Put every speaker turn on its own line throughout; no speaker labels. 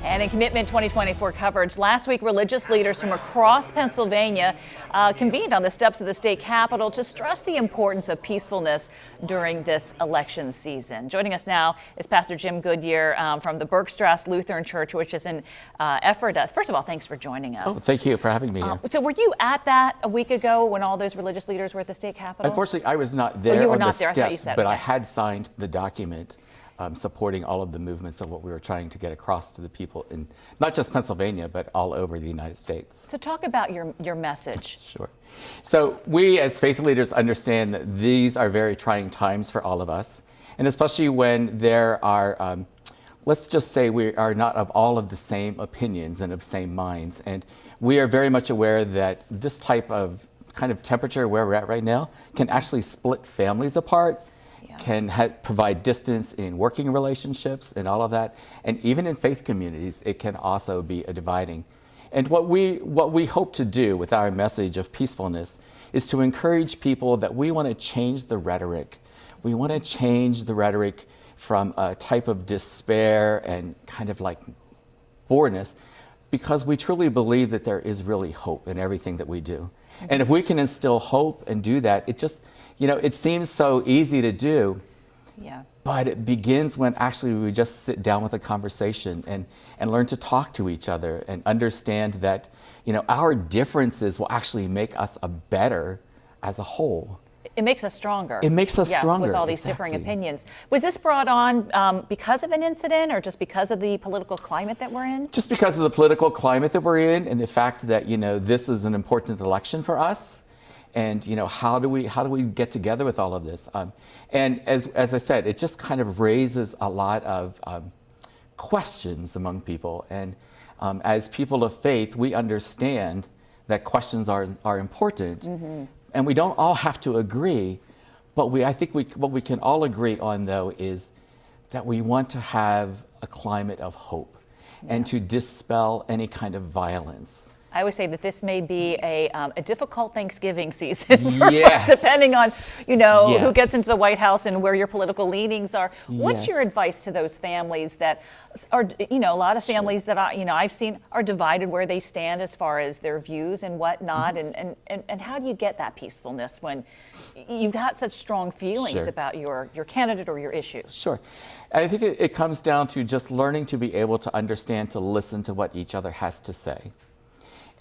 And in Commitment 2024 coverage, last week religious leaders from across Pennsylvania convened on the steps of the state capitol to stress the importance of peacefulness during this election season. Joining us now is Pastor Jim Goodyear from the Bergstrasse Lutheran Church, which is an effort. First of all, thanks for joining us.
Oh, thank you for having me here.
So were you at that a week ago when all those religious leaders were at the state capitol?
Unfortunately, I was not there
you were
on
not
the
there. I thought you
steps,
said,
but
okay.
I had signed the document supporting all of the movements of what we were trying to get across to the people in not just Pennsylvania, but all over the United States.
So talk about your message.
Sure. So we as faith leaders understand that these are very trying times for all of us, and especially when there are, let's just say we are not of all of the same opinions and of same minds. And we are very much aware that this type of kind of temperature where we're at right now can actually split families apart, can provide distance in working relationships and all of that. And even in faith communities, it can also be a dividing. And what we hope to do with our message of peacefulness is to encourage people that we want to change the rhetoric. We want to change the rhetoric from a type of despair and kind of like boredness, because we truly believe that there is really hope in everything that we do. And if we can instill hope and do that, it just, it seems so easy to do, but it begins when actually we just sit down with a conversation and learn to talk to each other and understand that, our differences will actually make us a better as a whole.
It makes us stronger.
It makes us stronger.
With all these differing opinions. Was this brought on because of an incident or just because of the political climate that we're in? Just
because of the political climate that we're in and the fact that, this is an important election for us. And, how do we get together with all of this? And as I said, it just kind of raises a lot of questions among people. And as people of faith, we understand that questions are important. Mm-hmm. And we don't all have to agree, but I think what we can all agree on, though, is that we want to have a climate of hope and to dispel any kind of violence.
I always say that this may be a difficult Thanksgiving season for us, depending on, who gets into the White House and where your political leanings are. What's your advice to those families that are, a lot of families that I've seen are divided where they stand as far as their views and whatnot, and how do you get that peacefulness when you've got such strong feelings about your candidate or your issue?
Sure. I think it comes down to just learning to be able to understand, to listen to what each other has to say.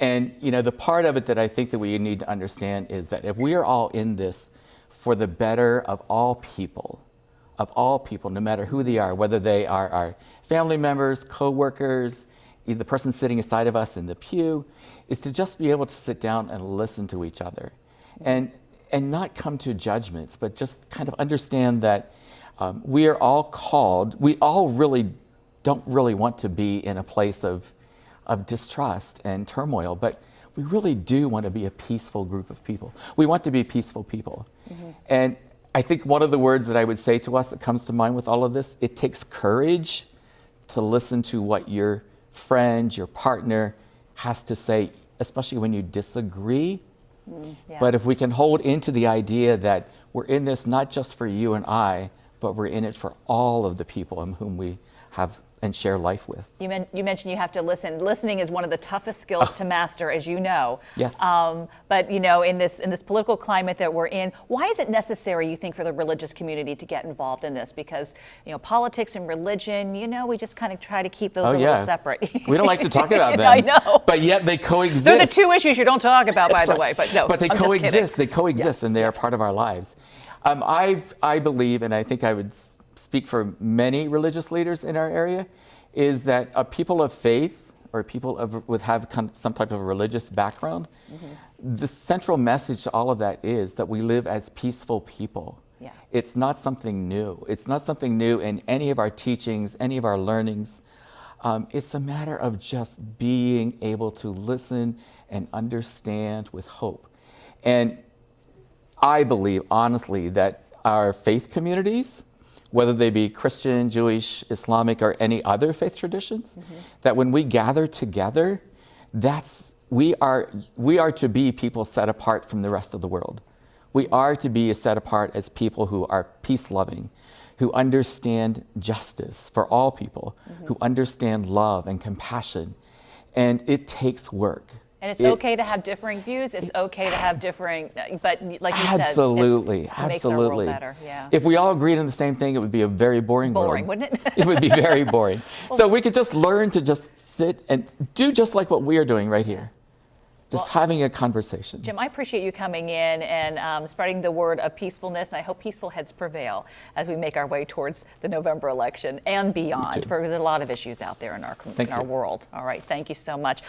And, the part of it that I think that we need to understand is that if we are all in this for the better of all people, no matter who they are, whether they are our family members, co-workers, the person sitting aside of us in the pew, is to just be able to sit down and listen to each other and not come to judgments, but just kind of understand that we are all called, we all really don't really want to be in a place of distrust and turmoil, but we really do want to be a peaceful group of people. We want to be peaceful people. Mm-hmm. And I think one of the words that I would say to us that comes to mind with all of this, it takes courage to listen to what your friend, your partner has to say, especially when you disagree. But if we can hold into the idea that we're in this not just for you and I, but we're in it for all of the people whom we have and share life with.
You mentioned you have to listen. Listening is one of the toughest skills to master, as you know.
Yes.
But in this political climate that we're in, why is it necessary, you think, for the religious community to get involved in this? Because politics and religion, we just kind of try to keep those a little separate.
We don't like to talk about them.
I know.
But yet they coexist.
They're the two issues you don't talk about, by the way. But no,
but they
I'm
coexist. They coexist, and they are part of our lives. I believe, and I think I would speak for many religious leaders in our area, is that a people of faith or people with some type of religious background, the central message to all of that is that we live as peaceful people. Yeah. It's not something new. It's not something new in any of our teachings, any of our learnings. It's a matter of just being able to listen and understand with hope. And I believe, honestly, that our faith communities, whether they be Christian, Jewish, Islamic, or any other faith traditions, that when we gather together, we are to be people set apart from the rest of the world. We are to be set apart as people who are peace-loving, who understand justice for all people, who understand love and compassion. And it takes work.
And it's okay to have differing views. It's okay to have differing, but like you said,
absolutely,
it makes our world
absolutely.
better. Yeah.
If we all agreed on the same thing, it would be a very boring world.
Boring, wouldn't it?
It would be very boring. So we could just learn to just sit and do just like what we are doing right here. Just having a conversation.
Jim, I appreciate you coming in and spreading the word of peacefulness. I hope peaceful heads prevail as we make our way towards the November election and beyond. For there's a lot of issues out there in our world. All right, thank you so much.